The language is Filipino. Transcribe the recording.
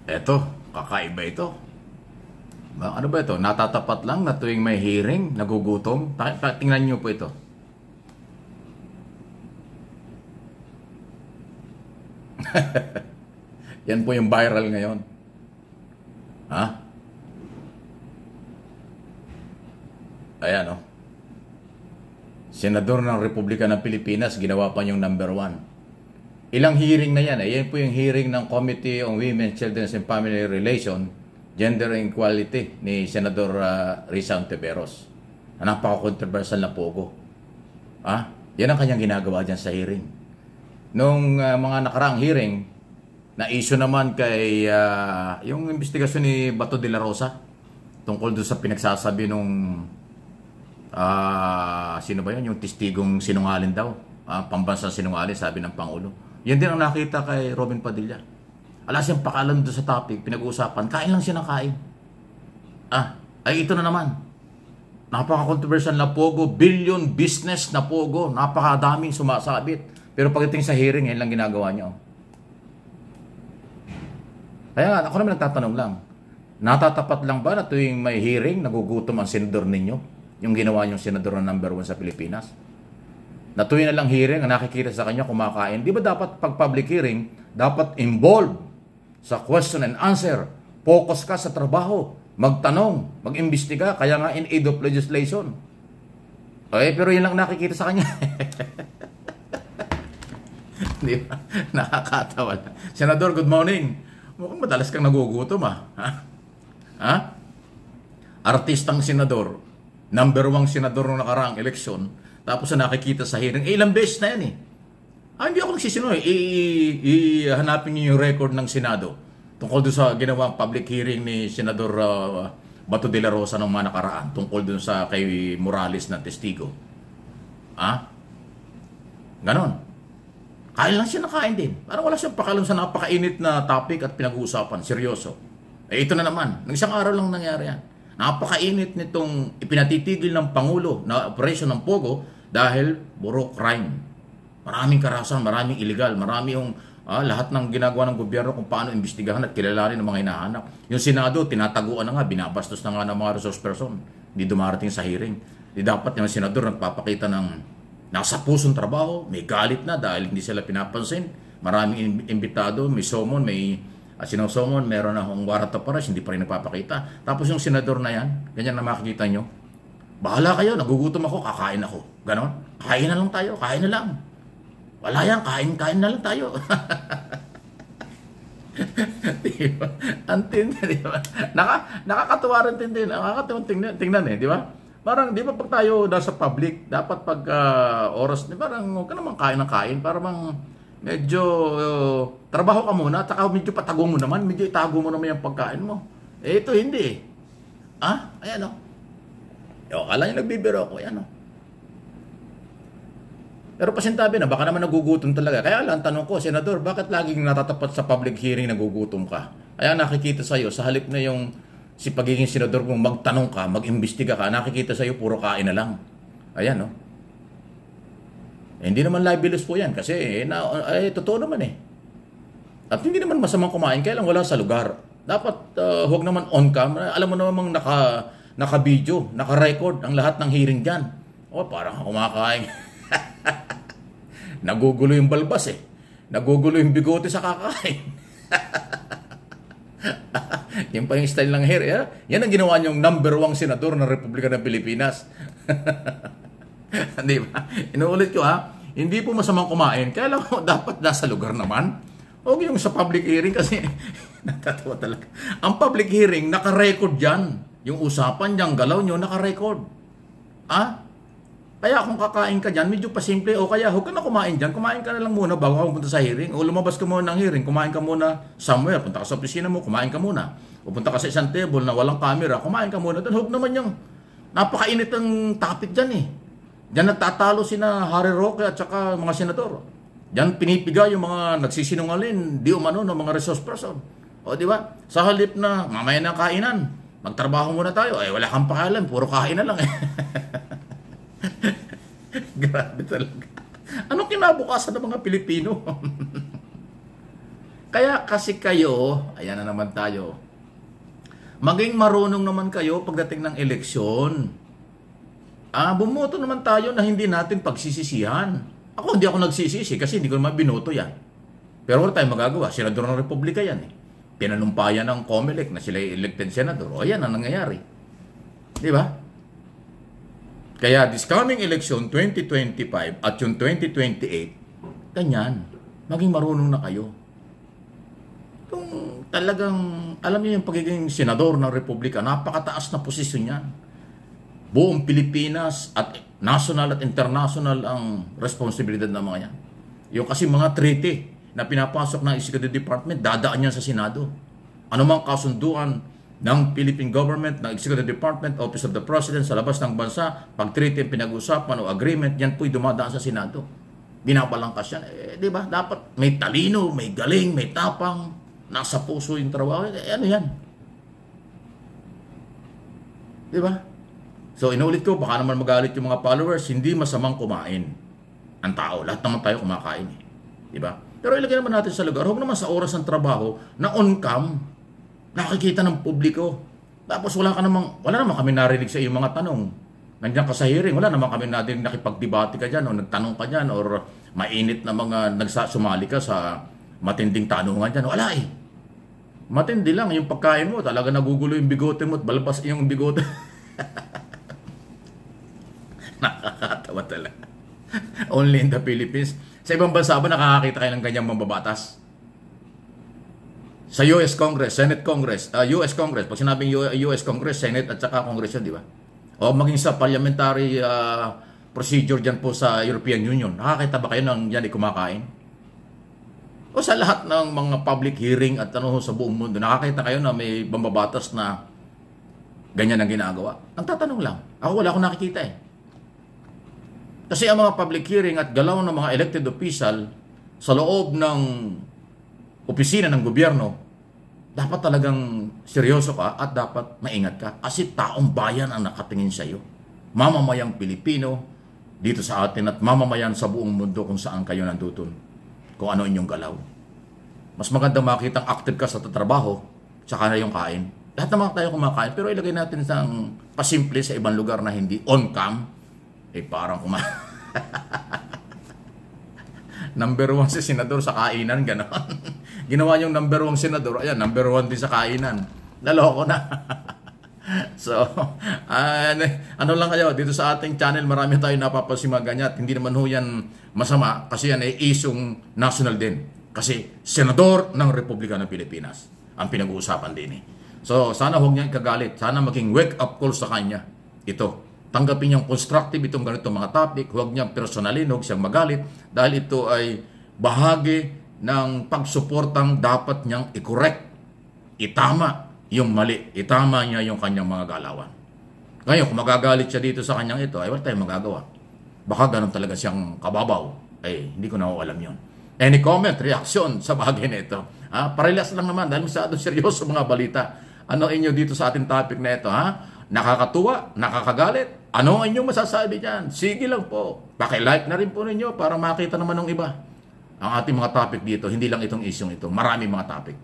Eto, kakaiba ito. Ano ba ito? Natatapat lang na tuwing may hearing, nagugutom. Tingnan nyo po ito. Yan po yung viral ngayon. Ha? Ayan, oh. Senador ng Republika ng Pilipinas, ginawa pa yung #1. Ilang hearing na yan. Yan po yung hearing ng Committee on Women, Children and Family Relation, Gender and Equality ni Senador Risa Ontiveros. Napaka-controversial na pogo. Yan ang kanyang ginagawa dyan sa hearing. Nung mga nakaraang hearing, na-issue naman kay yung investigasyon ni Bato de la Rosa tungkol doon sa pinagsasabi nung sino ba yun? Yung testigong sinungaling daw. Pambansang sinungaling, sabi ng Pangulo. Yan din ang nakita kay Robin Padilla. Alas yung pakalan doon sa topic, pinag-uusapan, kain lang siya ng kain. Ay ito na naman. Napaka-controversial na pogo, billion business na pogo, napakadaming sumasabit. Pero pagdating sa hearing, yan lang ginagawa niya. Kaya nga, ako naman nagtatanong lang, natatapat lang ba na tuwing may hearing, nagugutom ang senador ninyo? Yung ginawa niyong senador na #1 sa Pilipinas? Na tuwing na lang hearing, ang nakikita sa kanya kumakain. Di ba dapat pag public hearing, dapat involved sa question and answer. Focus ka sa trabaho, magtanong, mag-imbestiga, kaya nga in aid of legislation. Pero yun lang nakikita sa kanya. Di ba? Nakakatawa lang. Senador, good morning. Mukhang madalas kang nagugutom, Artistang senador, #1 senador ng nakaraang eleksyon, tapos na nakikita sa hearing, ilang beses na yan hindi ako nagsisinungaling. Hanapin niyo yung record ng Senado tungkol doon sa ginawang public hearing ni Senador Bato de la Rosa ng mga nakaraan tungkol doon sa kay Morales na testigo. Ganon. Kain lang siya, nakain din. Parang wala siyang pakalam sa napakainit na topic at pinag-uusapan. Seryoso. Ito na naman. Nang isang araw lang nangyari yan. Napakainit nitong ipinatitigil ng Pangulo na operasyon ng Pogo dahil puro crime. Maraming karahasan, maraming illegal, marami yung lahat ng ginagawa ng gobyerno kung paano imbestigahan at kilalanin ng mga hinahanap. Yung Senado, tinataguan na nga, binabastos na nga ng mga resource person. Hindi dumarating sa hearing. Di dapat yung senador nagpapakita ng nasa pusong trabaho, may galit na dahil hindi sila pinapansin. Maraming imbitado, may summon, may sinosomon, meron na akong warrant of arrest, hindi pa rin nagpapakita. Tapos yung senador na yan, ganyan na makikita nyo, bahala kayo, nagugutom ako, kakain ako. Ganon, kain na lang tayo, kain na lang. Wala yan, kain na lang tayo. Diba? Antindi, diba? Nakakatuwa rin din. Nakakatuwa tingnan di ba? Parang, di ba pag tayo nasa public, dapat pag oras, parang huwag ka naman kain ng kain, parang medyo trabaho ka muna, at saka medyo patago mo naman, medyo itago mo naman yung pagkain mo. Ito hindi. Ayan akala nyo nagbibiro ako, ayan Pero pasintabi na, baka naman nagugutom talaga. Kaya lang, tanong ko, Senador, bakit laging natatapat sa public hearing nagugutom ka? Kaya nakikita sa'yo, sa halip na yung si pagiging senador kung magtanong ka, mag-imbestiga ka, nakikita sa'yo, puro kain na lang. Ayan, hindi naman libelous po yan kasi totoo naman At hindi naman masamang kumain, kaya lang wala sa lugar. Dapat huwag naman on camera. Alam mo namang naka-video, naka-record ang lahat ng hearing dyan. Parang kumakain. Nagugulo yung balbas Nagugulo yung bigote sa kakain. Yan pa yung style ng hair. Yan ang ginawa niyong #1 senador ng Republika ng Pilipinas. Di ba? Inuulit ko hindi po masamang kumain. Kaya lang dapat nasa lugar naman. Huwag yung sa public hearing kasi natatawa talaga. Ang public hearing, naka-record dyan. Yung usapan dyan, galaw nyo, naka-record. Kaya kung kakain ka dyan, medyo pasimple. O kaya huwag ka na kumain dyan. Kumain ka na lang muna bago ka pumunta sa hearing. O lumabas ka muna ng hearing. Kumain ka muna somewhere. Punta ka sa opisina mo, kumain ka muna. O punta ka sa isang table na walang camera. Kumain ka muna. Then huwag naman yung napakainit ang topic dyan Diyan nagtatalo sina Harry Roque at saka mga senador. Diyan pinipiga yung mga nagsisinungaling, di umano ng mga resource person. O di ba? Sa halip na mamaya na kainan, magtrabaho muna tayo. Wala kang pakialam, puro kain na lang Grabe talaga. Anong kinabukasan ng mga Pilipino? Kaya kasi kayo, ayan na naman tayo, maging marunong naman kayo pagdating ng eleksyon. Bumoto naman tayo na hindi natin pagsisisihan. Hindi ako nagsisisi kasi hindi ko naman binoto yan. Pero wala tayong magagawa. Senador ng Republika yan eh. Pinanumpayan ng COMELEC na sila elected senador. Ayan ang nangyayari. Di ba? Kaya this coming election 2025 at yung 2028, ganyan. Maging marunong na kayo. Kung talagang, alam niyo yung pagiging senador ng Republika, napakataas na posisyon yan. Buong Pilipinas at national at international ang responsibilidad ng mga yan. Yung kasi mga treaty na pinapasok ng Executive Department, dadaan yan sa Senado. Ano mang kasunduan ng Philippine Government, ng Executive Department, Office of the President sa labas ng bansa, pag treaty ang pinag-usapan o agreement, yan po'y dumadaan sa Senado. Binabalangkas yan. Di ba? Dapat may talino, may galing, may tapang, nasa puso yung trabaho. Ano yan? Di ba? So, inulit ko, baka naman magalit yung mga followers, hindi masamang kumain ang tao. Lahat naman tayo kumakain. Diba? Pero ilagay naman natin sa lugar, huwag naman sa oras ng trabaho na on-cam, nakikita ng publiko. Tapos wala naman kami narinig sa iyong mga tanong. Nandiyan ka sa hearing, wala naman kami narinig nakipagdebate ka dyan, o nagtanong ka dyan, or mainit na mga sumali ka sa matinding tanungan dyan. Wala eh. Matindi lang yung pagkain mo, talaga nagugulo yung bigote mo at balabas yung bigote. Nakakatawa talaga. Only in the Philippines. Sa ibang bansa ba nakakakita kayo ng ganyang mambabatas? Sa US Congress, Senate Congress, US Congress, pag sinabing US Congress, Senate at saka Congress yun, di ba? O maging sa parliamentary procedure dyan po sa European Union, nakakita ba kayo ng yan kumakain? O sa lahat ng mga public hearing at sa buong mundo, nakakita kayo na may mambabatas na ganyan ang ginagawa? Ang tatanong lang. Wala akong nakikita eh. Kasi ang mga public hearing at galaw ng mga elected official sa loob ng opisina ng gobyerno, dapat talagang seryoso ka at dapat maingat ka. Kasi taong bayan ang nakatingin sa iyo. Mamamayang Pilipino dito sa atin at mamamayan sa buong mundo kung saan kayo nanduton. Kung ano inyong galaw. Mas maganda makitang active ka sa trabaho, saka na yung kain. Lahat naman tayo kumakain, pero ilagay natin sa pasimple sa ibang lugar na hindi on-cam. Parang number 1 si senador sa kainan, gano'n. Ginawa yung number 1 senador, ayan, number 1 din sa kainan. Naloko na. So, ano lang kayo, dito sa ating channel, marami tayo napapasimaganya at hindi naman ho yan masama kasi yan ay isyong national din. Kasi senador ng Republika ng Pilipinas ang pinag-uusapan din eh. So, sana huwag niya ikagalit. Sana maging wake-up call sa kanya. Ito. Tanggapin niyang constructive itong ganitong mga topic. Huwag niyang personalin, huwag siyang magalit. Dahil ito ay bahagi ng pagsuportang dapat niyang i-correct. Itama yung mali. Itama niya yung kanyang mga galawan. Ngayon, kung magagalit siya dito sa kanyang ito, ay wala tayong magagawa. Baka ganun talaga siyang kababaw. Hindi ko na alam yun. Any comment, reaction sa bagay na ito? Parehas lang naman dahil masyado seryoso mga balita. Ano inyo dito sa ating topic na ito? Nakakatuwa? Nakakagalit? Ano ang inyong masasabi dyan? Sige lang po. Paki-like na rin po ninyo para makita naman ng iba. Ang ating mga topic dito, hindi lang itong isyong ito. Maraming mga topic.